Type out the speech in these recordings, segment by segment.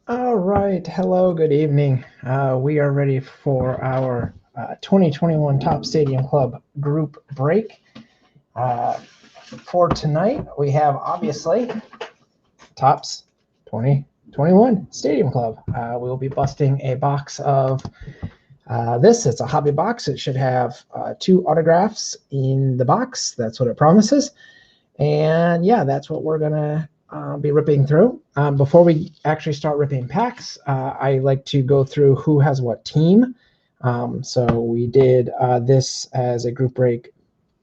All right. Hello, good evening. We are ready for our 2021 Top Stadium Club group break. For tonight, we have obviously Topps 2021 Stadium Club. We'll be busting a box of this. It's a hobby box. It should have 2 autographs in the box. That's what it promises. And yeah, that's what we're going to be ripping through. Before we actually start ripping packs, I like to go through who has what team. So we did this as a group break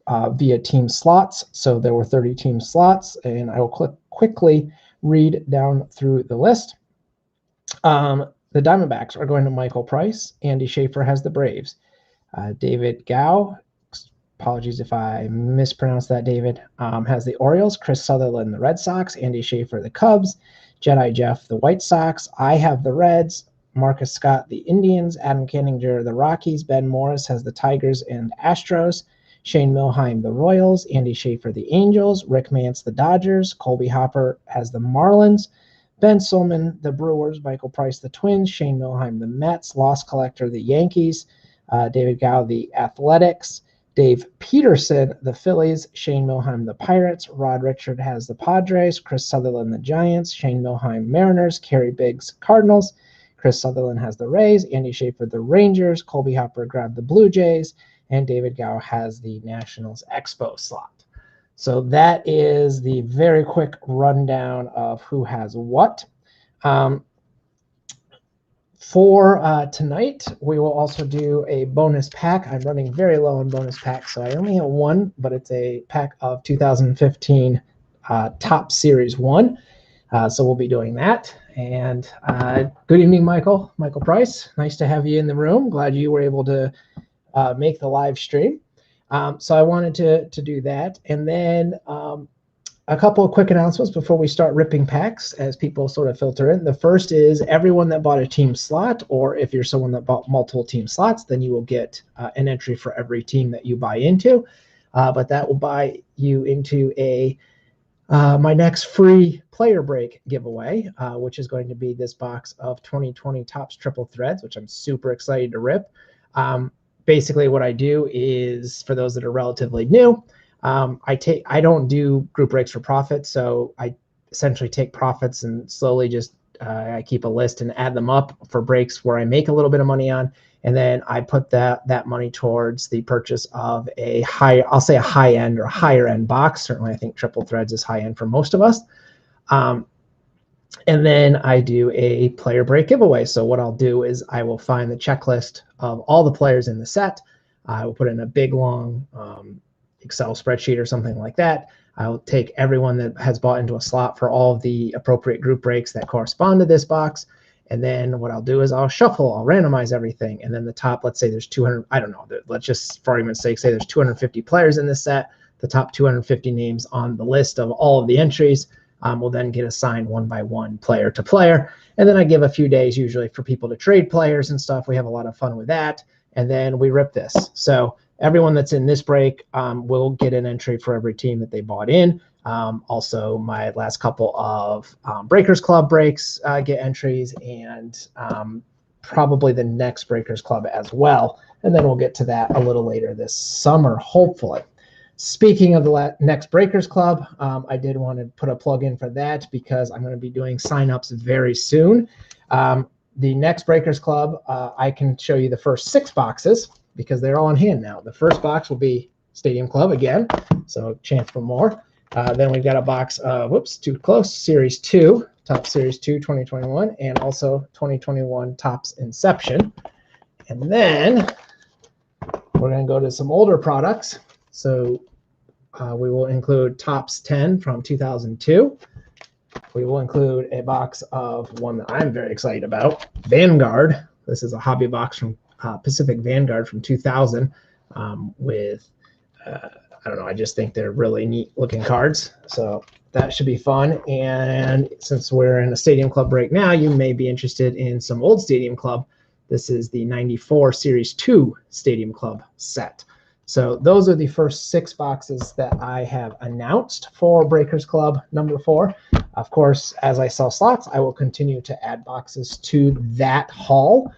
via team slots. So there were 30 team slots, and I will quickly read down through the list. The Diamondbacks are going to Michael Price. Andy Schaefer has the Braves. David Gao, apologies if I mispronounced that, David, has the Orioles. Chris Sutherland, the Red Sox. Andy Schaefer, the Cubs. Jedi Jeff, the White Sox. I have the Reds. Marcus Scott, the Indians. Adam Canninger, the Rockies. Ben Morris has the Tigers and Astros. Shane Milheim, the Royals. Andy Schaefer, the Angels. Rick Mance, the Dodgers. Colby Hopper has the Marlins. Ben Solman, the Brewers. Michael Price, the Twins. Shane Milheim, the Mets. Lost Collector, the Yankees. David Gao, the Athletics. Dave Peterson, the Phillies. Shane Milheim, the Pirates. Rod Richard has the Padres. Chris Sutherland, the Giants. Shane Milheim, Mariners. Kerry Biggs, Cardinals. Chris Sutherland has the Rays. Andy Schaefer, the Rangers. Colby Hopper grabbed the Blue Jays. And David Gao has the Nationals Expo slot. So that is the very quick rundown of who has what. For tonight, we will also do a bonus pack. I'm running very low on bonus packs, so I only have one, but it's a pack of 2015 Top Series 1. So we'll be doing that. And good evening, Michael Price. Nice to have you in the room. Glad you were able to make the live stream. So I wanted to do that. And then a couple of quick announcements before we start ripping packs as people sort of filter in. The first is everyone that bought a team slot, or if you're someone that bought multiple team slots, then you will get an entry for every team that you buy into. But that will buy you into my next free player break giveaway, which is going to be this box of 2020 Topps Triple Threads, which I'm super excited to rip. Basically what I do is, for those that are relatively new, I don't do group breaks for profit, so I essentially take profits and slowly just I keep a list and add them up for breaks where I make a little bit of money on, and then I put that money towards the purchase of I'll say a high end or higher end box. Certainly, I think Triple Threads is high end for most of us. And then I do a player break giveaway. So what I'll do is I will find the checklist of all the players in the set. I will put in a big long Excel spreadsheet or something like that. I'll take everyone that has bought into a slot for all of the appropriate group breaks that correspond to this box. And then what I'll do is I'll randomize everything. And then the top, let's say there's 200, I don't know, let's just, for argument's sake, say there's 250 players in this set. The top 250 names on the list of all of the entries will then get assigned one by one, player to player. And then I give a few days usually for people to trade players and stuff. We have a lot of fun with that. And then we rip this. So everyone that's in this break will get an entry for every team that they bought in. Also, my last couple of Breakers Club breaks get entries, and probably the next Breakers Club as well. And then we'll get to that a little later this summer, hopefully. Speaking of the next Breakers Club, I did want to put a plug in for that because I'm going to be doing signups very soon. The next Breakers Club, I can show you the first 6 boxes because they're all on hand now. The first box will be Stadium Club again, so chance for more. Then we've got a box of, whoops, too close, Series 2, Top Series 2 2021, and also 2021 Topps Inception. And then we're going to go to some older products. So we will include Topps 10 from 2002. We will include a box of one that I'm very excited about, Vanguard. This is a hobby box from Pacific Vanguard from 2000 with, I don't know, I just think they're really neat looking cards. So that should be fun. And since we're in a Stadium Club break now, you may be interested in some old Stadium Club. This is the 94 Series 2 Stadium Club set. So those are the first 6 boxes that I have announced for Breakers Club number 4. Of course, as I sell slots, I will continue to add boxes to that haul,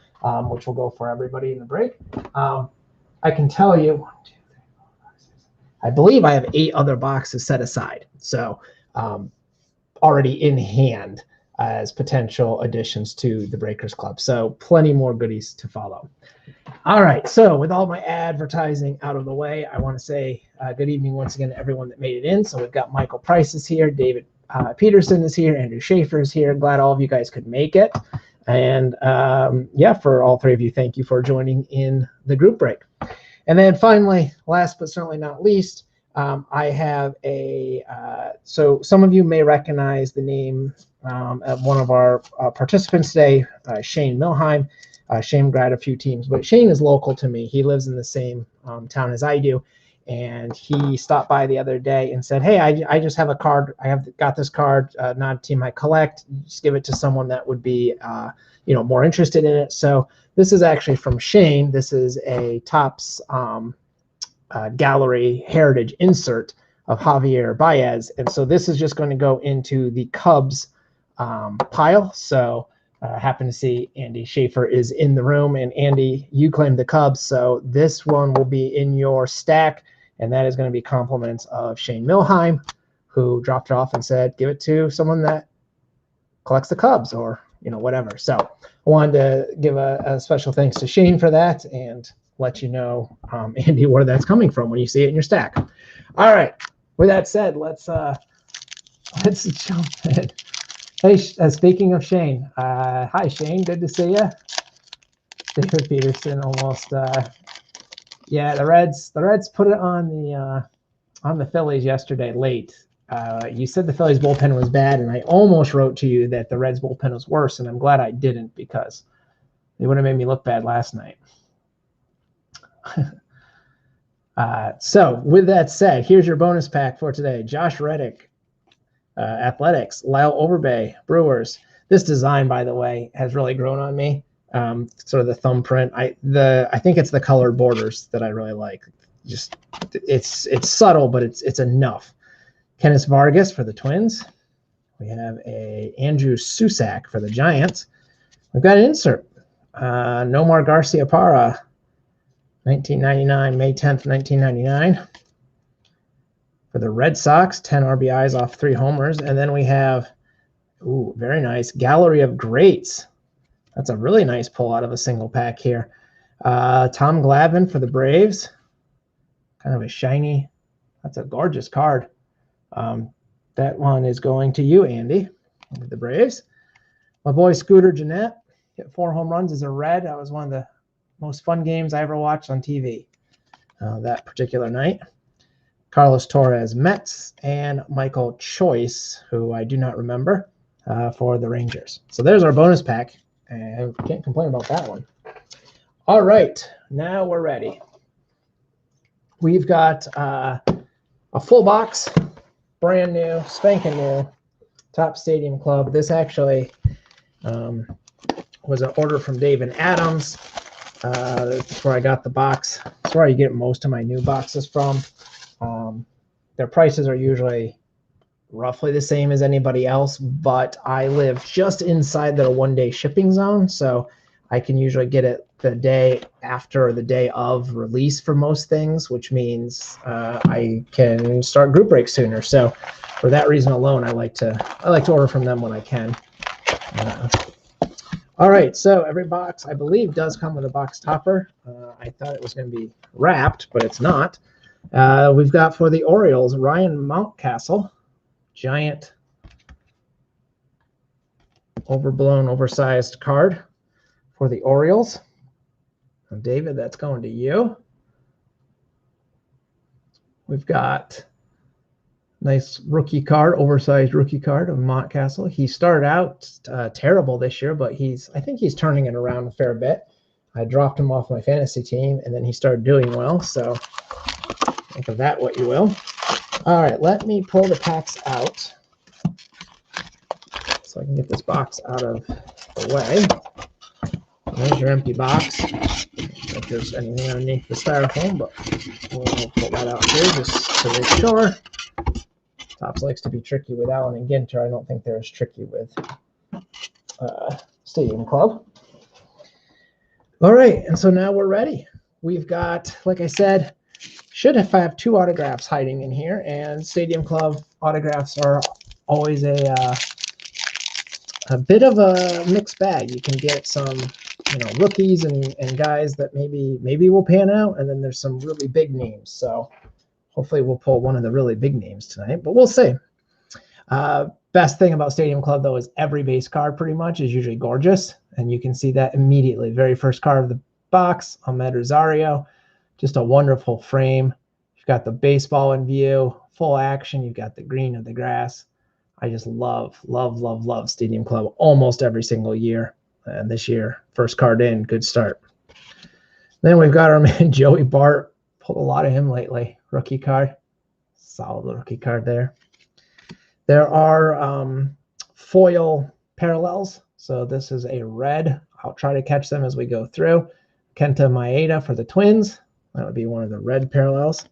which will go for everybody in the break. I can tell you, 1, 2, 3, 4, 5, 6, I believe I have 8 other boxes set aside. So already in hand as potential additions to the Breakers Club. So plenty more goodies to follow. All right, so with all my advertising out of the way, I want to say good evening once again to everyone that made it in. So we've got Michael Price is here, David Peterson is here, Andrew Schaefer is here. Glad all of you guys could make it. And yeah, for all 3 of you, thank you for joining in the group break. And then finally, last but certainly not least, I have a, so some of you may recognize the name of one of our participants today, Shane Milheim. Shane grabbed a few teams, but Shane is local to me. He lives in the same town as I do. And he stopped by the other day and said, hey, I just have a card. Got this card, not a team I collect. Just give it to someone that would be, more interested in it. So this is actually from Shane. This is a Topps Gallery Heritage insert of Javier Baez. And so this is just going to go into the Cubs pile. So happen to see Andy Schaefer is in the room, and Andy, you claimed the Cubs, so this one will be in your stack, and that is going to be compliments of Shane Milheim, who dropped it off and said give it to someone that collects the Cubs or whatever. So I wanted to give a special thanks to Shane for that and let you know, Andy, where that's coming from when you see it in your stack. All right, with that said, let's jump in. Hey, speaking of Shane, hi Shane, good to see you. David Peterson almost, yeah, the Reds put it on the Phillies yesterday late. You said the Phillies bullpen was bad, and I almost wrote to you that the Reds bullpen was worse, and I'm glad I didn't because it would have made me look bad last night. So with that said, here's your bonus pack for today. Josh Reddick, Athletics, Lyle Overbay, Brewers. This design, by the way, has really grown on me. Sort of the thumbprint. I think it's the colored borders that I really like. Just it's subtle, but it's enough. Kenneth Vargas for the Twins. We have a Andrew Susac for the Giants. We've got an insert. Nomar Garciaparra, 1999, May 10th, 1999. For the Red Sox, 10 RBIs off 3 homers. And then we have, ooh, very nice, Gallery of Greats. That's a really nice pull out of a single pack here. Tom Glavin for the Braves. Kind of a shiny, that's a gorgeous card. That one is going to you, Andy, with the Braves. My boy Scooter Gennett hit 4 home runs as a Red. That was one of the most fun games I ever watched on TV that particular night. Carlos Torres, Mets, and Michael Choice, who I do not remember, for the Rangers. So there's our bonus pack, and can't complain about that one. All right, now we're ready. We've got a full box, brand new, spanking new, Topps Stadium Club. This actually was an order from Dave and Adams. That's where I got the box. That's where I get most of my new boxes from. Their prices are usually roughly the same as anybody else, but I live just inside the 1-day shipping zone, so I can usually get it the day after or the day of release for most things, which means I can start group breaks sooner. So for that reason alone, I like to order from them when I can. All right, so every box I believe does come with a box topper. I thought it was going to be wrapped, but it's not. We've got for the Orioles, Ryan Mountcastle, giant, overblown, oversized card for the Orioles. And David, that's going to you. We've got nice rookie card, oversized rookie card of Mountcastle. He started out terrible this year, but I think he's turning it around a fair bit. I dropped him off my fantasy team, and then he started doing well, so think of that what you will. All right, let me pull the packs out so I can get this box out of the way. There's your empty box. If there's anything underneath the styrofoam, but we'll pull that out here just to make sure. Tops likes to be tricky with Allen and Ginter. I don't think they're as tricky with Stadium Club. All right, and so now we're ready. We've got, like I said, should have 2 autographs hiding in here, and Stadium Club autographs are always a bit of a mixed bag. You can get some, rookies and guys that maybe will pan out, and then there's some really big names. So hopefully we'll pull one of the really big names tonight, but we'll see. Best thing about Stadium Club, though, is every base card pretty much is usually gorgeous, and you can see that immediately. Very first card of the box, Ahmed Rosario. Just a wonderful frame. You've got the baseball in view, full action. You've got the green of the grass. I just love Stadium Club almost every single year. And this year, first card in, good start. Then we've got our man Joey Bart. Pulled a lot of him lately. Rookie card. Solid rookie card there. There are foil parallels. So this is a red. I'll try to catch them as we go through. Kenta Maeda for the Twins. That would be one of the red parallels.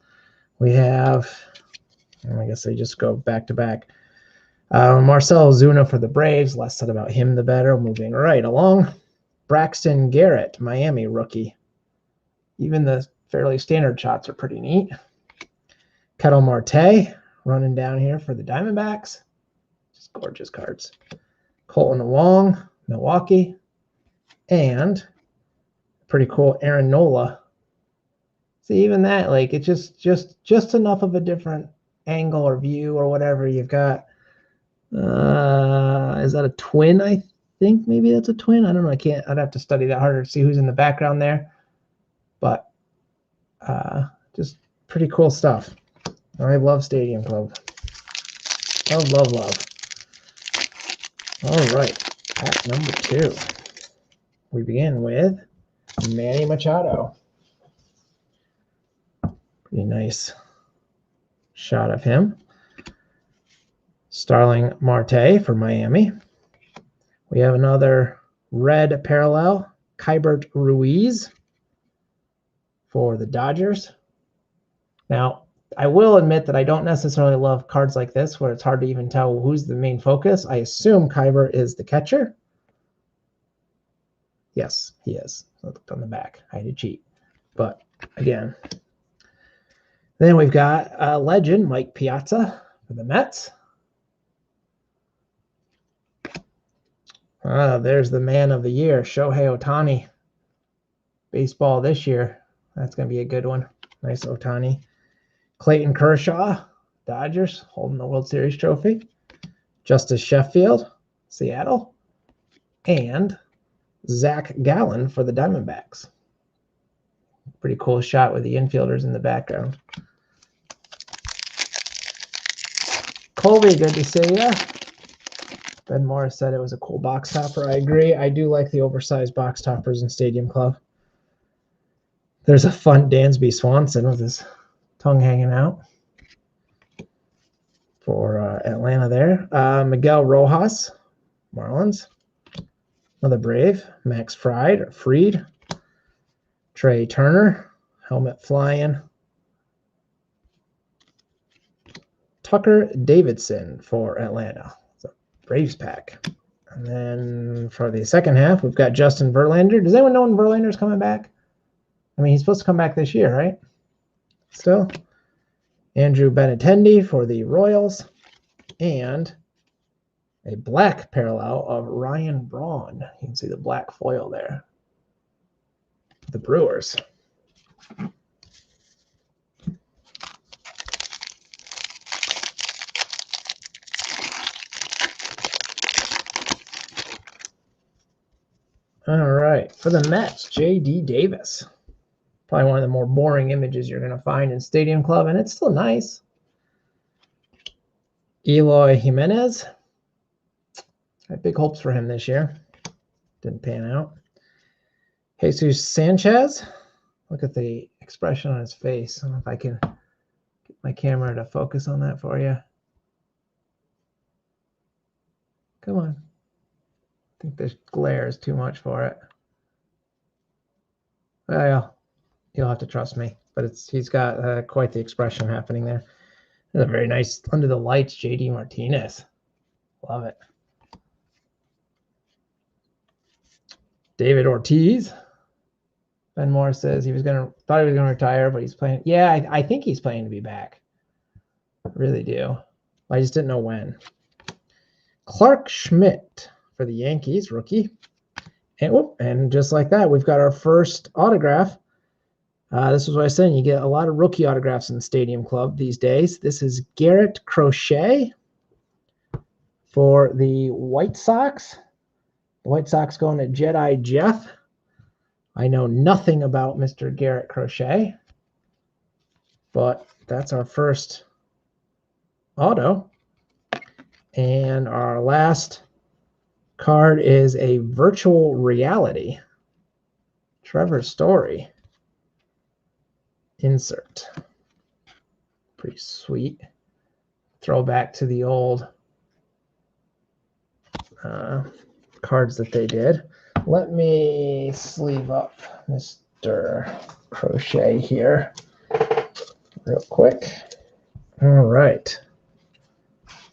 We have, I guess they just go back to back. Marcell Ozuna for the Braves. Less said about him, the better. Moving right along. Braxton Garrett, Miami rookie. Even the fairly standard shots are pretty neat. Ketel Marte running down here for the Diamondbacks. Just gorgeous cards. Colton Wong, Milwaukee. And pretty cool Aaron Nola. See, even that, like, it's just enough of a different angle or view or whatever. You've got, is that a twin? I think maybe that's a twin. I don't know. I'd have to study that harder to see who's in the background there. But just pretty cool stuff. I love Stadium Club. Love. All right, pack number 2. We begin with Manny Machado. Pretty nice shot of him. Starling Marte for Miami. We have another red parallel, Keibert Ruiz for the Dodgers. Now, I will admit that I don't necessarily love cards like this where it's hard to even tell who's the main focus. I assume Keibert is the catcher. Yes, he is. I looked on the back. I had to cheat. But again, then we've got a legend, Mike Piazza for the Mets. There's the man of the year, Shohei Ohtani. Baseball this year. That's going to be a good one. Nice Ohtani. Clayton Kershaw, Dodgers, holding the World Series trophy. Justice Sheffield, Seattle. And Zach Gallen for the Diamondbacks. Pretty cool shot with the infielders in the background. Colby, good to see you. Ben Morris said it was a cool box topper. I agree. I do like the oversized box toppers in Stadium Club. There's a fun Dansby Swanson with his tongue hanging out for Atlanta there. Miguel Rojas, Marlins. Another Brave. Max Fried. Trey Turner, helmet flying. Tucker Davidson for Atlanta. It's a Braves pack. And then for the second half, we've got Justin Verlander. Does anyone know when Verlander's coming back? I mean, he's supposed to come back this year, right? Still. Andrew Benintendi for the Royals. And a black parallel of Ryan Braun. You can see the black foil there. The Brewers. All right, for the Mets, J.D. Davis. Probably one of the more boring images you're going to find in Stadium Club, and it's still nice. Eloy Jimenez. I had big hopes for him this year. Didn't pan out. Jesus Sanchez. Look at the expression on his face. I don't know if I can get my camera to focus on that for you. Come on. I think the glare is too much for it. Well, you'll have to trust me, but he's got quite the expression happening there. That's a very nice under the lights JD Martinez. Love it. David Ortiz. Ben Moore says thought he was gonna retire, but he's playing. Yeah, I think he's playing to be back. I really do. I just didn't know when. Clark Schmidt for the Yankees, rookie. And just like that, we've got our first autograph. This is what I was saying. You get a lot of rookie autographs in the Stadium Club these days. This is Garrett Crochet for the White Sox. The White Sox going to Jedi Jeff. I know nothing about Mr. Garrett Crochet, but that's our first auto. And our last card is a virtual reality. Trevor Story. Insert. Pretty sweet. Throwback to the old cards that they did. Let me sleeve up Mr. Crochet here real quick. All right.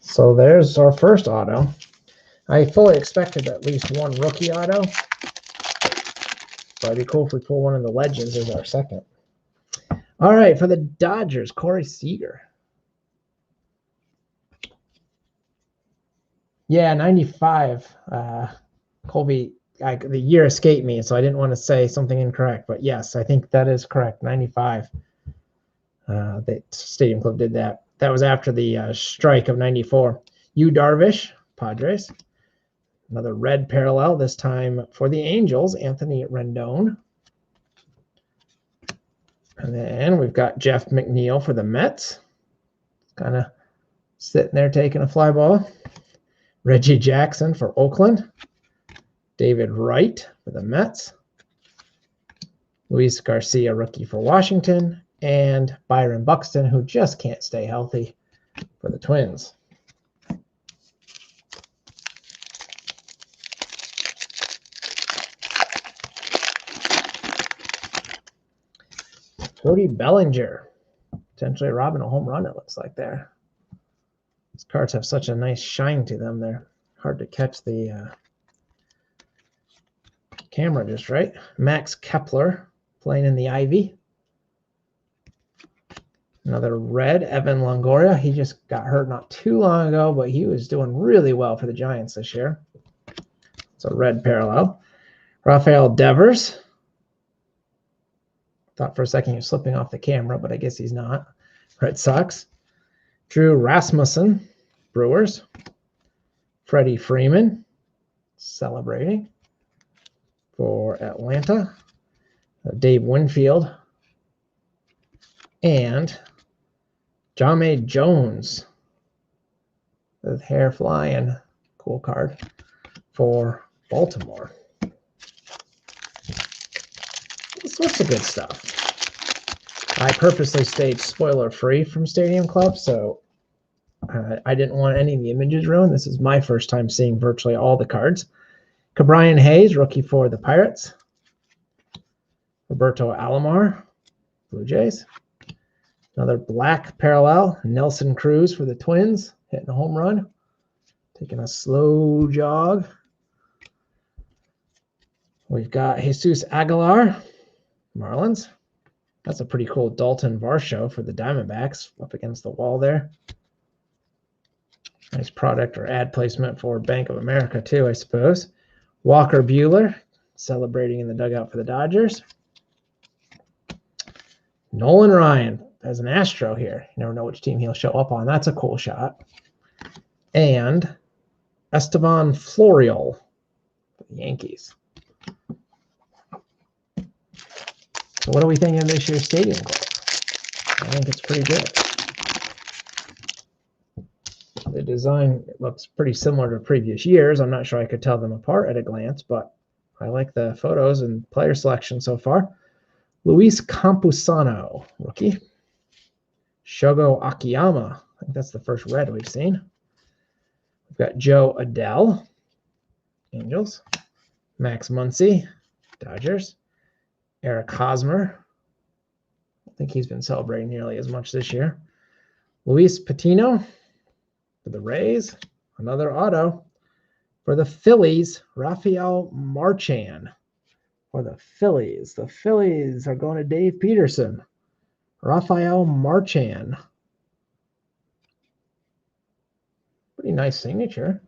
So there's our first auto. I fully expected at least one rookie auto. So it'd be cool if we pull one of the legends as our second. All right, for the Dodgers, Corey Seeger. Yeah, 95. Colby, the year escaped me, so I didn't want to say something incorrect. But yes, I think that is correct. 95. The Stadium Club did that. That was after the strike of 94. Yu Darvish, Padres. Another red parallel, this time for the Angels, Anthony Rendon. And then we've got Jeff McNeil for the Mets. Kind of sitting there taking a fly ball. Reggie Jackson for Oakland. David Wright for the Mets. Luis Garcia, rookie for Washington. And Byron Buxton, who just can't stay healthy for the Twins. Cody Bellinger, potentially robbing a home run, it looks like there. These cards have such a nice shine to them. They're hard to catch the camera just right. Max Kepler playing in the Ivy. Another red, Evan Longoria. He just got hurt not too long ago, but he was doing really well for the Giants this year. It's a red parallel. Rafael Devers. Thought for a second he was slipping off the camera, but I guess he's not. Red Sox. Drew Rasmussen, Brewers. Freddie Freeman, celebrating for Atlanta. Dave Winfield. And Jahmai Jones with hair flying. Cool card for Baltimore. Sorts of good stuff. I purposely stayed spoiler-free from Stadium Club, so I didn't want any of the images ruined. This is my first time seeing virtually all the cards. Cabrian Hayes, rookie for the Pirates. Roberto Alomar, Blue Jays. Another black parallel, Nelson Cruz for the Twins, hitting a home run. Taking a slow jog. We've got Jesus Aguilar, Marlins. That's a pretty cool Dalton Varsho for the Diamondbacks up against the wall there. Nice product or ad placement for Bank of America too, I suppose. Walker Buehler celebrating in the dugout for the Dodgers. Nolan Ryan as an Astro here. You never know which team he'll show up on. That's a cool shot. And Esteban Florial for the Yankees. So what do we think of this year's Stadium Club? I think it's pretty good. The design looks pretty similar to previous years. I'm not sure I could tell them apart at a glance, but I like the photos and player selection so far. Luis Campusano, rookie. Shogo Akiyama. I think that's the first red we've seen. We've got Joe Adele, Angels. Max Muncy, Dodgers. Eric Hosmer. I think he's been celebrating nearly as much this year. Luis Patino for the Rays. Another auto. For the Phillies, Rafael Marchan. For the Phillies are going to Dave Peterson. Rafael Marchan. Pretty nice signature.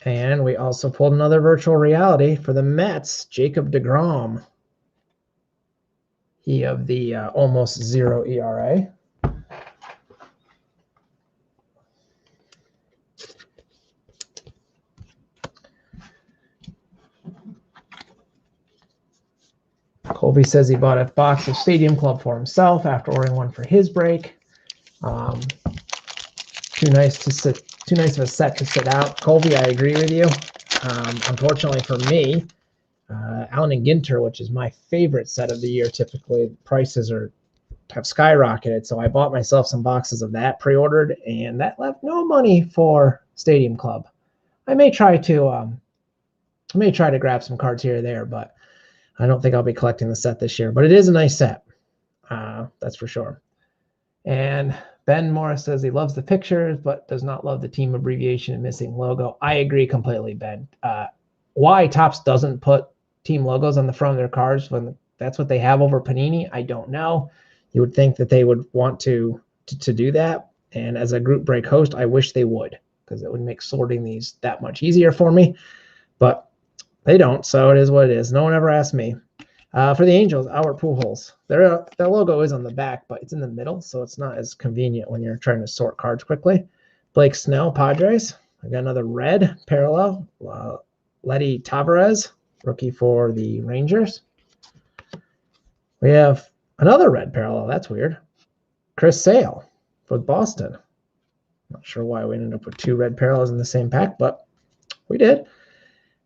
And we also pulled another virtual reality for the Mets, Jacob deGrom. He of the almost 0 ERA. Colby says he bought a box of Stadium Club for himself after ordering one for his break. Too nice of a set to sit out. Colby, I agree with you. Unfortunately for me, Allen and Ginter, which is my favorite set of the year, typically prices have skyrocketed. So I bought myself some boxes of that pre-ordered, and that left no money for Stadium Club. I may try to grab some cards here or there, but I don't think I'll be collecting the set this year. But it is a nice set, that's for sure. And Ben Morris says he loves the pictures, but does not love the team abbreviation and missing logo. I agree completely, Ben. Why Topps doesn't put team logos on the front of their cards when that's what they have over Panini, I don't know. You would think that they would want to do that. And as a group break host, I wish they would, because it would make sorting these that much easier for me. But they don't, so it is what it is. No one ever asked me. For the Angels, Albert Pujols. Their logo is on the back, but it's in the middle, so it's not as convenient when you're trying to sort cards quickly. Blake Snell, Padres. I got another red parallel. Letty Alvarez, rookie for the Rangers. We have another red parallel. That's weird. Chris Sale for Boston. Not sure why we ended up with 2 red parallels in the same pack, but we did.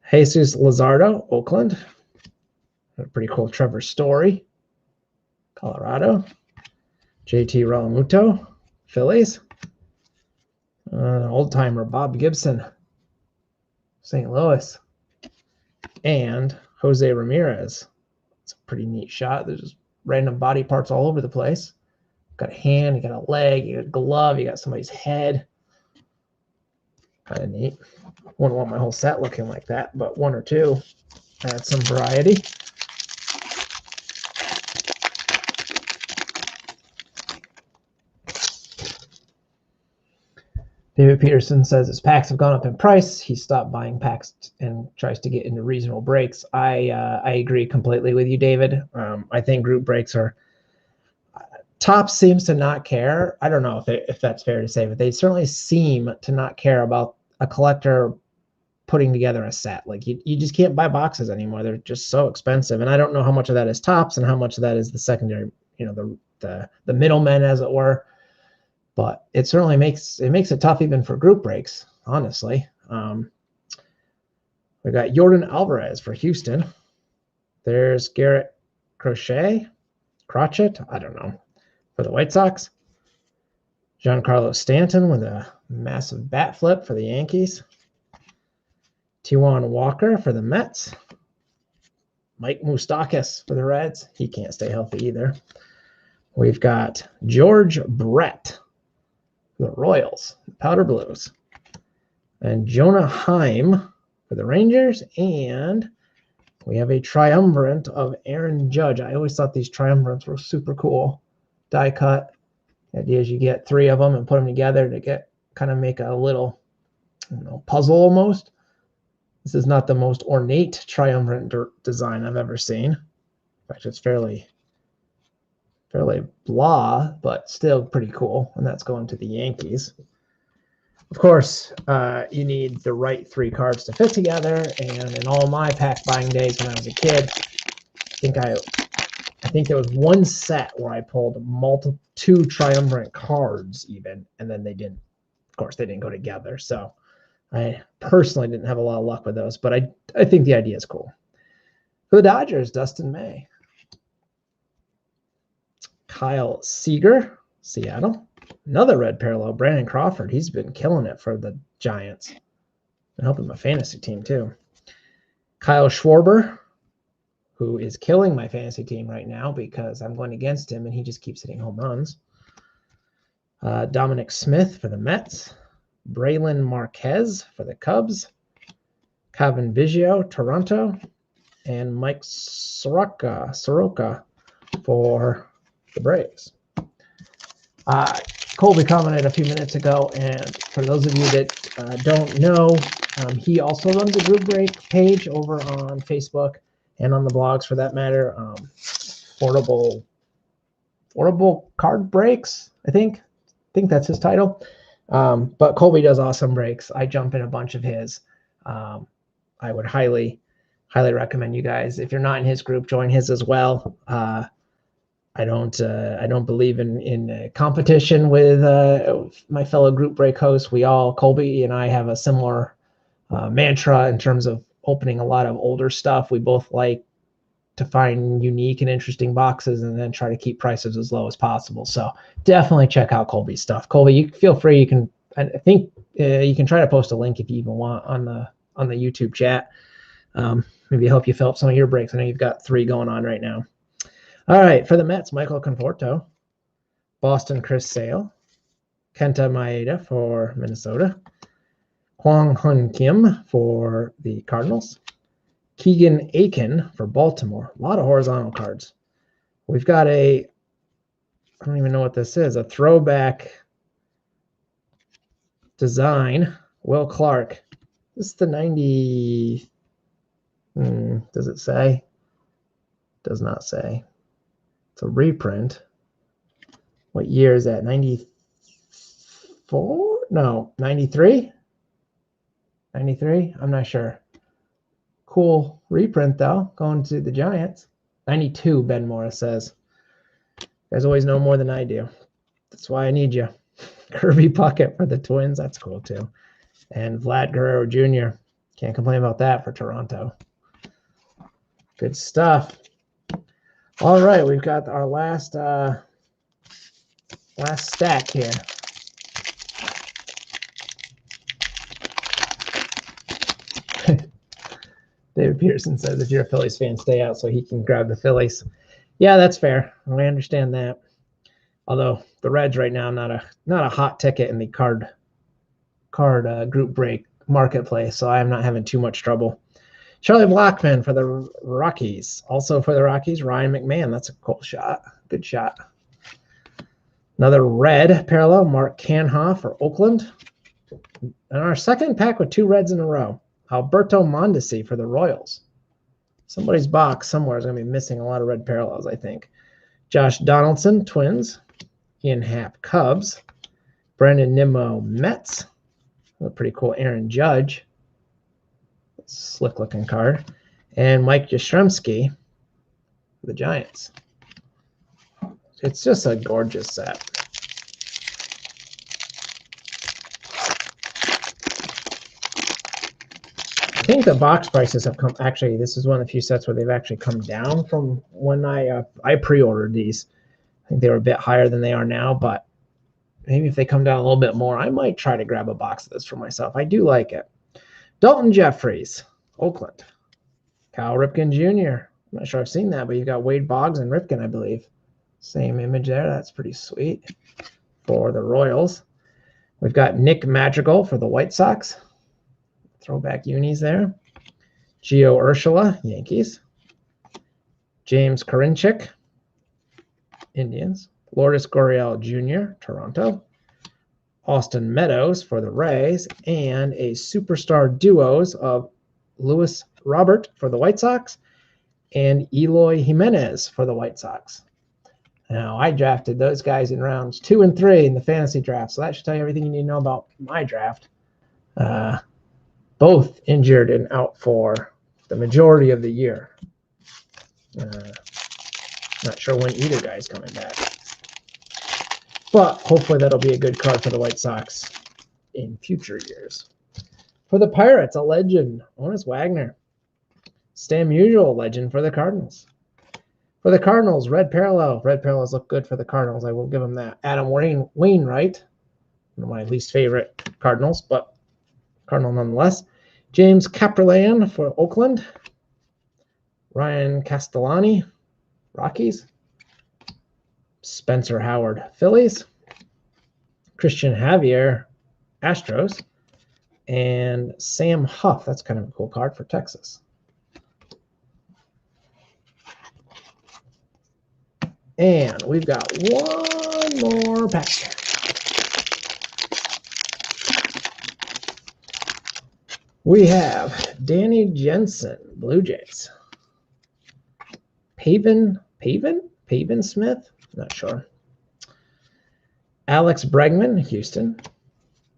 Jesus Luzardo, Oakland. A pretty cool Trevor Story, Colorado. JT Realmuto, Phillies. Old-timer Bob Gibson, St. Louis. And Jose Ramirez. It's a pretty neat shot. There's just random body parts all over the place. Got a hand, you got a leg, you got a glove, you got somebody's head. Kind of neat. Wouldn't want my whole set looking like that, but 1 or 2 add some variety. David Peterson says his packs have gone up in price. He stopped buying packs and tries to get into reasonable breaks. I agree completely with you, David. I think group breaks are Topps seems to not care. I don't know if that's fair to say, but they certainly seem to not care about a collector putting together a set. Like you just can't buy boxes anymore. They're just so expensive. And I don't know how much of that is Topps and how much of that is the secondary, the middlemen, as it were. But it certainly makes it tough even for group breaks, honestly. We got Jordan Alvarez for Houston. There's Garrett Crochet, I don't know, for the White Sox. Giancarlo Stanton with a massive bat flip for the Yankees. Taijuan Walker for the Mets. Mike Moustakas for the Reds. He can't stay healthy either. We've got George Brett for the Royals, Powder Blues. And Jonah Heim for the Rangers. And we have a triumvirate of Aaron Judge. I always thought these triumvirates were super cool. Die cut. The idea is you get 3 of them and put them together to make a little puzzle almost. This is not the most ornate triumvirate design I've ever seen. In fact, it's fairly blah, but still pretty cool. And that's going to the Yankees. Of course, you need the right 3 cards to fit together. And in all my pack buying days when I was a kid, I think there was one set where I pulled 2 triumvirate cards even, and then they didn't go together. So I personally didn't have a lot of luck with those, but I think the idea is cool. For the Dodgers, Dustin May. Kyle Seeger, Seattle. Another red parallel, Brandon Crawford. He's been killing it for the Giants. Been helping my fantasy team too. Kyle Schwarber, who is killing my fantasy team right now because I'm going against him and he just keeps hitting home runs. Dominic Smith for the Mets. Braylon Marquez for the Cubs. Glavin Biggio, Toronto. And Mike Soroka for the Braves. Colby commented a few minutes ago, and for those of you that don't know, he also runs a group break page over on Facebook and on the blogs for that matter. Affordable card breaks, I think that's his title. But Colby does awesome breaks. I jump in a bunch of his. I would highly recommend you guys, if you're not in his group, join his as well. I don't believe in competition with my fellow group break hosts. Colby and I have a similar mantra in terms of opening a lot of older stuff. We both like to find unique and interesting boxes and then try to keep prices as low as possible. So definitely check out Colby's stuff. Colby, you feel free. You can, I think you can try to post a link if you even want on the YouTube chat. Maybe help you fill up some of your breaks. I know you've got 3 going on right now. All right, for the Mets, Michael Conforto. Boston, Chris Sale. Kenta Maeda for Minnesota. Kwang Hun Kim for the Cardinals. Keegan Aiken for Baltimore. A lot of horizontal cards. We've got I don't even know what this is, a throwback design. Will Clark. This is the 90. Does it say? Does not say. It's a reprint. What year is that? 94? No, 93? 93? I'm not sure. Cool reprint, though, going to the Giants. 92, Ben Morris says. You guys always know more than I do. That's why I need you. Kirby Puckett for the Twins. That's cool, too. And Vlad Guerrero Jr. Can't complain about that for Toronto. Good stuff. All right, we've got our last stack here. David Peterson says, if you're a Phillies fan, stay out so he can grab the Phillies. Yeah, that's fair. I understand that. Although the Reds right now, not a hot ticket in the card group break marketplace, so I'm not having too much trouble. Charlie Blackmon for the Rockies. Also for the Rockies, Ryan McMahon. That's a cool shot. Good shot. Another red parallel, Mark Canha for Oakland. And our second pack with 2 reds in a row. Alberto Mondesi for the Royals. Somebody's box somewhere is going to be missing a lot of red parallels, I think. Josh Donaldson, Twins. Ian Happ, Cubs. Brendan Nimmo, Mets. A pretty cool Aaron Judge. Slick-looking card. And Mike Yastrzemski for the Giants. It's just a gorgeous set. I think the box prices have come. Actually, this is one of the few sets where they've actually come down from when I pre-ordered these. I think they were a bit higher than they are now, but maybe if they come down a little bit more, I might try to grab a box of this for myself. I do like it. Dalton Jeffries, Oakland. Cal Ripken Jr. I'm not sure I've seen that, but you've got Wade Boggs and Ripken, I believe. Same image there. That's pretty sweet for the Royals. We've got Nick Madrigal for the White Sox. Throwback unis there. Gio Urshela, Yankees. James Karinchak, Indians. Lourdes Gurriel Jr., Toronto. Austin Meadows for the Rays. And a superstar duos of Luis Robert for the White Sox and Eloy Jimenez for the White Sox. Now, I drafted those guys in rounds 2 and 3 in the fantasy draft, so that should tell you everything you need to know about my draft. Both injured and out for the majority of the year. Not sure when either guy's coming back. But hopefully that'll be a good card for the White Sox in future years. For the Pirates, a legend, Honus Wagner. Stan Musial, legend for the Cardinals. For the Cardinals, red parallel. Red parallels look good for the Cardinals. I will give them that. Adam Wainwright, one of my least favorite Cardinals, but Cardinal nonetheless. James Kaprielian for Oakland. Ryan Castellani, Rockies. Spencer Howard, Phillies. Christian Javier, Astros. And Sam Huff, that's kind of a cool card for Texas. And we've got one more pack. We have Danny Jensen, Blue Jays. Pavin Smith? Not sure. Alex Bregman, Houston.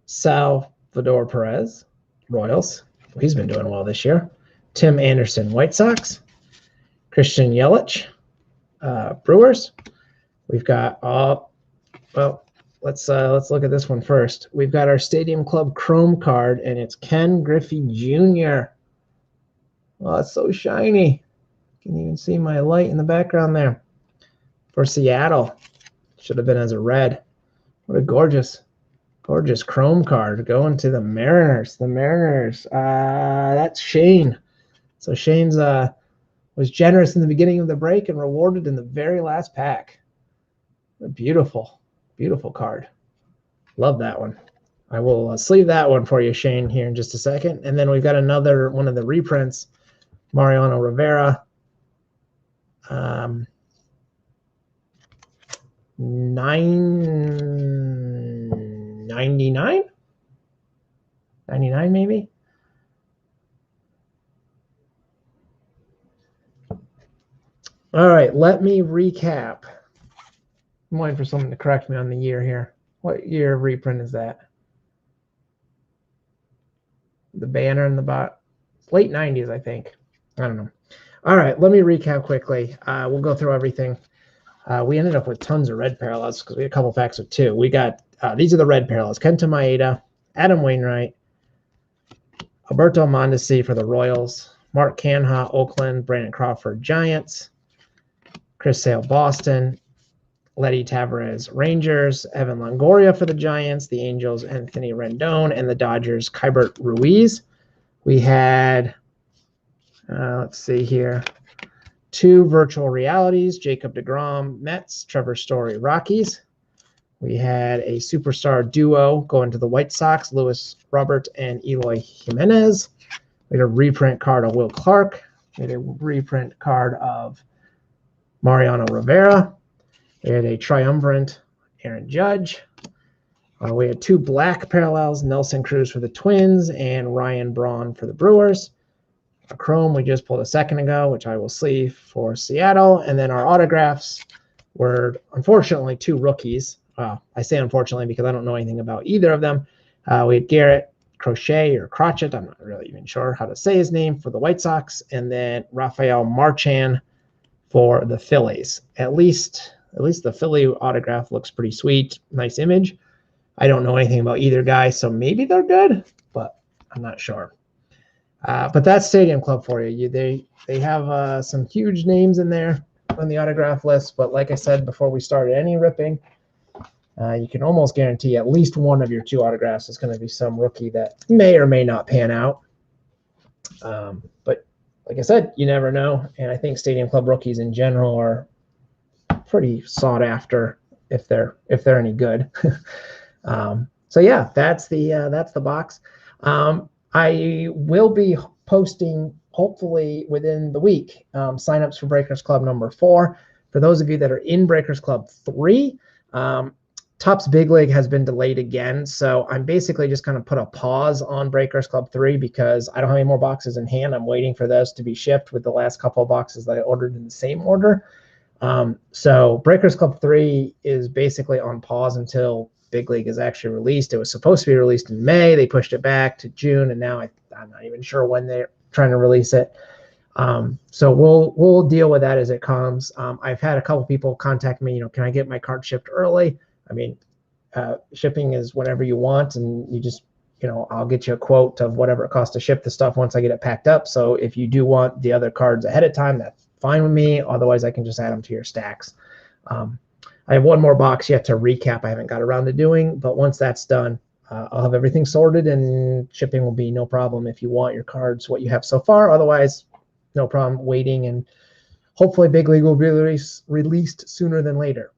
Salvador Perez, Royals. He's been doing well this year. Tim Anderson, White Sox. Christian Yelich, Brewers. We've got let's look at this one first. We've got our Stadium Club Chrome card, and it's Ken Griffey Jr. Oh, it's so shiny. You can even see my light in the background there. For Seattle. Should have been as a red. What a gorgeous Chrome card going to the Mariners. The Mariners. That's Shane. So Shane's was generous in the beginning of the break and rewarded in the very last pack. A beautiful card. Love that one. I will sleeve that one for you, Shane, here in just a second. And then we've got another one of the reprints, Mariano Rivera. 99 maybe. All right, let me recap. I'm waiting for someone to correct me on the year here. What year of reprint is that? The banner in the bot. It's late 90s, I think. I don't know. All right, let me recap quickly. We'll go through everything. We ended up with tons of red parallels because we had a couple packs of two. We got, these are the red parallels. Kenta Maeda, Adam Wainwright, Alberto Mondesi for the Royals, Mark Canha, Oakland, Brandon Crawford, Giants, Chris Sale, Boston, Letty Tavares, Rangers, Evan Longoria for the Giants, the Angels, Anthony Rendon, and the Dodgers, Kybert Ruiz. We had, let's see here, two virtual realities, Jacob deGrom, Mets, Trevor Story, Rockies. We had a superstar duo going to the White Sox, Luis Robert and Eloy Jimenez. We had a reprint card of Will Clark. We had a reprint card of Mariano Rivera. We had a triumvirate, Aaron Judge. We had two black parallels, Nelson Cruz for the Twins and Ryan Braun for the Brewers. A Chrome we just pulled a second ago, which I will sleeve for Seattle. And then our autographs were, unfortunately, two rookies. I say unfortunately because I don't know anything about either of them. We had Garrett Crochet or Crotchet, I'm not really even sure how to say his name, for the White Sox. And then Rafael Marchan for the Phillies. At least the Philly autograph looks pretty sweet. Nice image. I don't know anything about either guy, so maybe they're good, but I'm not sure. But that's Stadium Club for you. They have some huge names in there on the autograph list, but like I said before we started any ripping, you can almost guarantee at least one of your two autographs is going to be some rookie that may or may not pan out. But like I said, you never know, and I think Stadium Club rookies in general are pretty sought after if they're any good. So yeah, that's the box. I will be posting hopefully within the week signups for Breakers Club number 4. For those of you that are in Breakers Club 3, Topps Big League has been delayed again, so I'm basically just going to put a pause on Breakers Club 3 because I don't have any more boxes in hand. I'm waiting for those to be shipped with the last couple of boxes that I ordered in the same order. So Breakers Club 3 is basically on pause until Big League is actually released. It was supposed to be released in May. They pushed it back to June, and now I'm not even sure when they're trying to release it. So we'll deal with that as it comes. I've had a couple people contact me, can I get my card shipped early? I mean, shipping is whatever you want, and you just, I'll get you a quote of whatever it costs to ship the stuff once I get it packed up. So if you do want the other cards ahead of time, that's fine with me. Otherwise, I can just add them to your stacks. I have one more box yet to recap I haven't got around to doing, but once that's done, I'll have everything sorted and shipping will be no problem if you want your cards, what you have so far. Otherwise, no problem waiting, and hopefully Big League will be released sooner than later.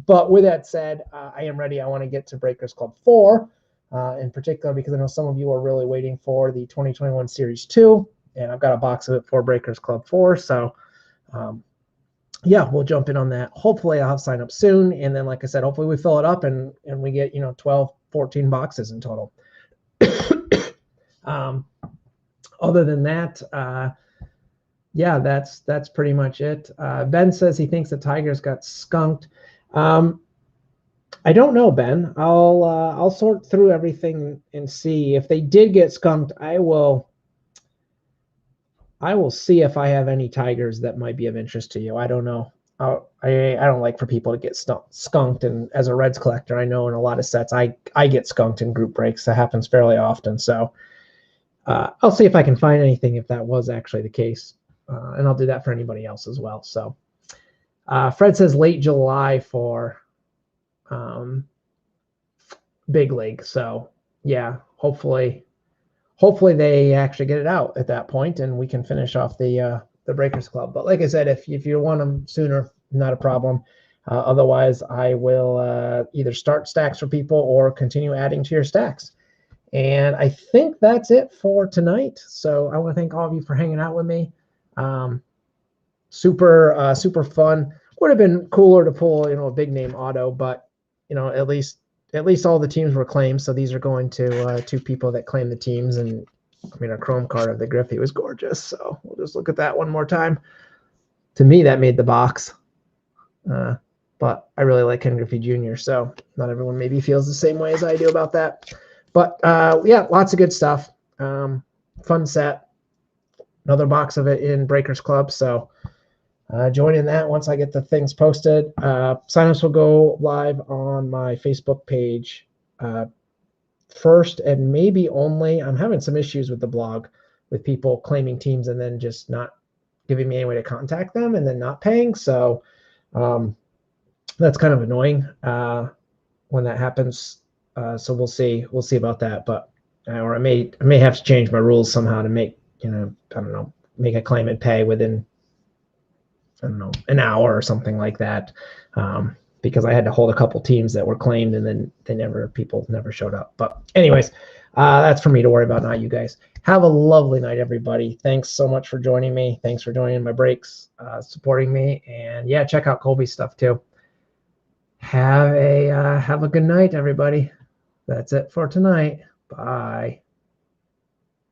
But with that said, I am ready. I want to get to Breakers Club 4 in particular because I know some of you are really waiting for the 2021 Series 2, and I've got a box of it for Breakers Club 4. So, yeah, we'll jump in on that. Hopefully I'll have sign up soon. And then, like I said, hopefully we fill it up and we get, 12, 14 boxes in total. Other than that, yeah, that's pretty much it. Ben says he thinks the Tigers got skunked. I don't know, Ben. I'll sort through everything and see if they did get skunked. I will see if I have any Tigers that might be of interest to you. I don't know. I don't like for people to get skunked, and as a Reds collector, I know in a lot of sets I get skunked in group breaks. That happens fairly often. So I'll see if I can find anything if that was actually the case, and I'll do that for anybody else as well. So Fred says late July for Big League. So yeah, hopefully they actually get it out at that point and we can finish off the Breakers Club. But like I said, if you want them sooner, not a problem. Otherwise, I will either start stacks for people or continue adding to your stacks. And I think that's it for tonight. So I want to thank all of you for hanging out with me. Super fun. Would have been cooler to pull, a big name auto, but at least all the teams were claimed. So these are going to two people that claim the teams. And a chrome card of the Griffey was gorgeous. So we'll just look at that one more time. To me, that made the box. But I really like Griffey Jr. So not everyone maybe feels the same way as I do about that. But yeah, lots of good stuff. Fun set. Another box of it in Breakers Club. So join in that once I get the things posted. Signups will go live on my Facebook page first and maybe only. I'm having some issues with the blog with people claiming teams and then just not giving me any way to contact them and then not paying. So that's kind of annoying when that happens. So we'll see about that. But or I may have to change my rules somehow to make I don't know, make a claim and pay within an hour or something like that. Because I had to hold a couple teams that were claimed and then people never showed up. But anyways, that's for me to worry about, not you guys. Have a lovely night, everybody. Thanks so much for joining me. Thanks for joining my breaks, supporting me. And yeah, check out Colby's stuff too. Have a good night, everybody. That's it for tonight. Bye.